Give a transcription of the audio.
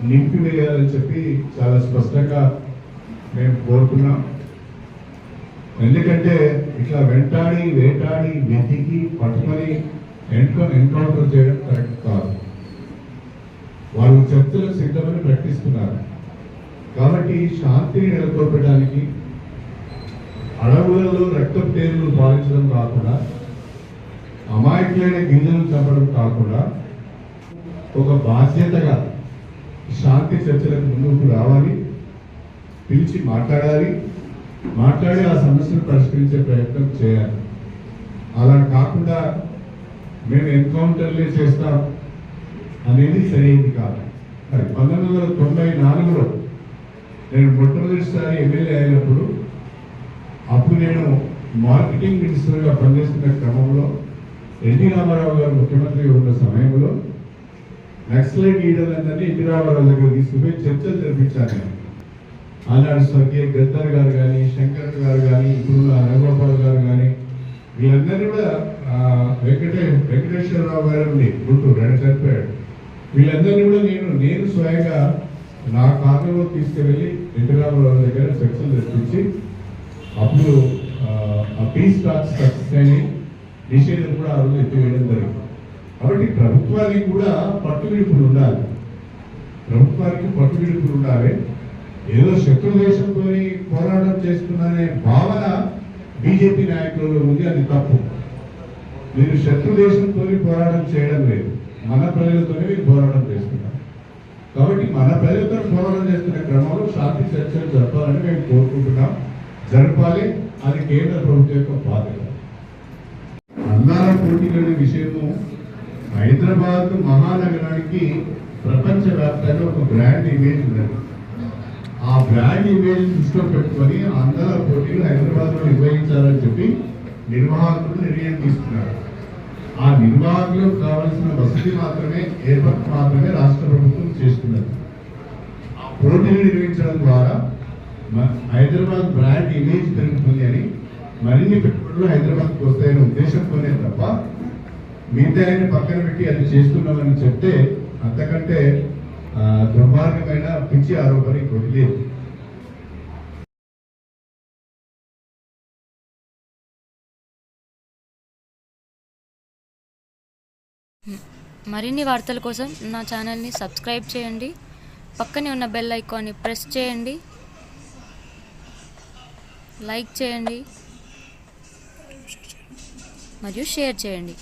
నింపివేయాలని చెప్పి చాలా స్పష్టంగా మేము కోరుతున్నాం. ఎందుకంటే ఇట్లా వెంటాడి వేటాడి వెతికి పట్టుకొని ఎన్కౌంటర్ చేయడం కరెక్ట్ కాదు. వాళ్ళు చర్చలకు సిద్ధమని ప్రకటిస్తున్నారు. కాబట్టి శాంతిని నెలకొల్పడానికి అడవులలో రక్తపు టేరులు పాలించడం కాకుండా, అమాయకులైన గింజలు చంపడం కాకుండా ఒక బాధ్యతగా శాంతి చర్చలకు ముందుకు రావాలి, పిలిచి మాట్లాడి ఆ సమస్యను పరిష్కరించే ప్రయత్నం చేయాలి. అలా కాకుండా మేము ఎన్కౌంటర్లే చేస్తాం అనేది సరైనది కాదు. 1994లో నేను మొట్టమొదటిసారి ఎమ్మెల్యే అయినప్పుడు, అప్పుడు నేను మార్కెటింగ్ మినిస్టర్గా పనిచేస్తున్న క్రమంలో ఎన్టీ రామారావు గారు ముఖ్యమంత్రి ఉన్న సమయంలో నక్సలైట్ లీడర్లందరినీ ఎన్టీ రామారావు దగ్గర తీసుకుపోయి చర్చలు జరిపించాను. ఆనాడు స్వర్గీయ గద్దర్ గారు కానీ, శంకర్ గారు కానీ, ఇప్పుడున్న రఘుగోపాల్ గారు కానీ, వీళ్ళందరినీ కూడా వెంకటేశ్వరరావు గారు గుంటూరు ఆయన చనిపోయాడు. వీళ్ళందరినీ కూడా నేను స్వయంగా నా కార్యంలో తీసుకువెళ్ళి ఎన్టీ రామారావు దగ్గర చర్చలు జరిపించి అప్పుడు ఆ పీస్ టాక్స్ సక్సెస్ అని నిషేధం కూడా ఆ రోజు ఎత్తివేయడం జరిగింది. కాబట్టి ప్రభుత్వానికి కూడా పట్టువిడుపులు ఉండాలి. ఏదో శత్రు దేశంతో పోరాటం చేస్తున్నారనే భావన బీజేపీ నాయకులలో ఉంది. అది తప్పు. మీరు శత్రు దేశంతో పోరాటం చేయడం లేదు, మన ప్రజలతోనే మీరు పోరాటం చేస్తున్నారు. కాబట్టి మన ప్రజలతో పోరాటం చేస్తున్న క్రమంలో శాంతి చర్చలు జరపాలని మేము కోరుకుంటున్నాం. జరపాలి. అది కేంద్ర ప్రభుత్వం యొక్క బాధ్యత. అందాల పోటీలనే విషయము హైదరాబాద్ మహానగరానికి ప్రపంచవ్యాప్తంగా ఒక బ్రాండ్ ఇమేజ్ ఉన్నది. ఆ బ్రాండ్ ఇమేజ్ దృష్టిలో పెట్టుకొని అందాల పోటీలు హైదరాబాద్లో నిర్వహించాలని చెప్పి నిర్వాహకులు నిర్ణయం తీసుకున్నారు. ఆ నిర్వాహకులకు కావాల్సిన వసతి ఏర్పాటు మాత్రమే రాష్ట్ర ప్రభుత్వం చేస్తున్నది. ఆ పోటీలు నిర్వహించడం ద్వారా హైదరాబాద్ బ్రాండ్ ఇమేజ్ పెరుగుతుంది అని, మరిన్ని పెట్టుబడులు హైదరాబాద్కి వస్తాయనే ఉద్దేశంతోనే తప్ప మిగతా పక్కన పెట్టి అది చేస్తున్నామని చెప్తే అంతకంటే దుర్మార్గమైన పిచ్చి ఆరోపణ ఇంకోటి లేదు. మరిన్ని వార్తల కోసం నా ఛానల్ని సబ్స్క్రైబ్ చేయండి. పక్కనే ఉన్న బెల్ ఐకాన్ని ప్రెస్ చేయండి. లైక్ చేయండి మరియు షేర్ చేయండి.